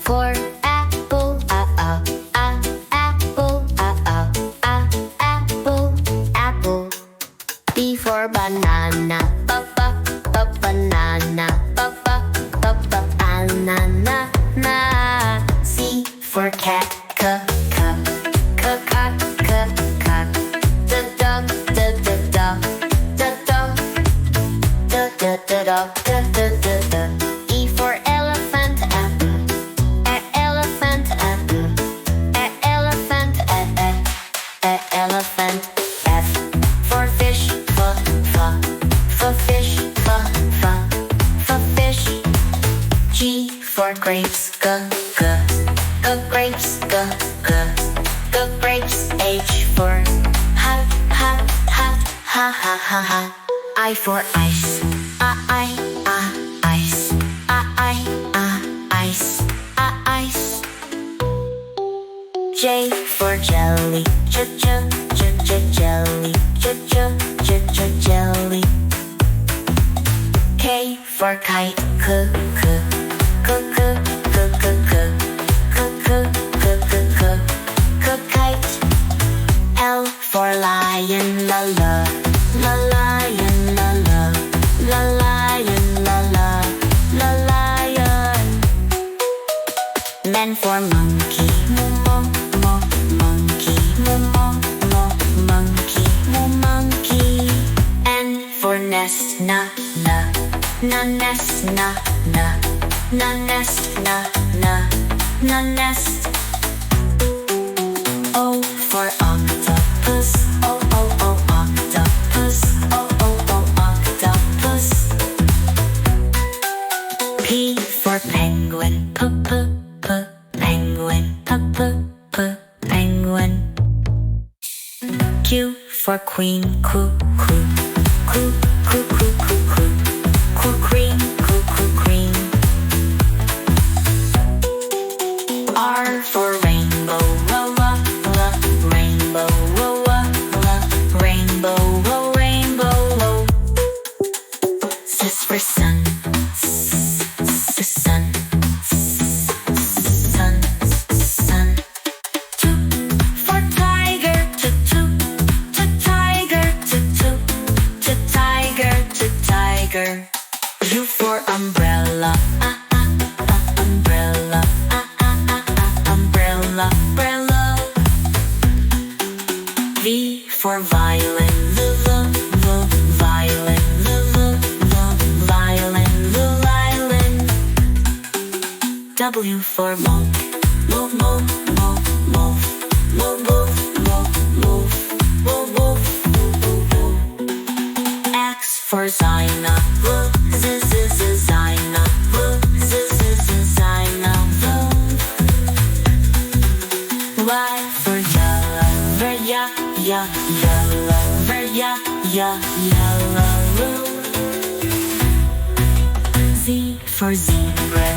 for apple, apple, apple, apple. B for banana, banana, banana, na. C for cat, cat, cat, dog, dog. E for elephant, elephant, elephant, elephant. F for fish, fish, fish. G for grapes, grapes, grapes. H for hat, ha. I for ice, ice, ice. J for jelly, jelly, jelly. K for kite, kite. L for lion, lion, lion. M for monkey, monkey. N for nest, nest. O for octopus, octopus. P for penguin, penguin. Q for queen, queen. R for rainbow, rainbow. S for sun, sun. T for tiger, tiger. U for umbrella, umbrella. V for violin, violin. W for monk, wolf. X for Zina, Zina. Y for yellow. Z for zebra,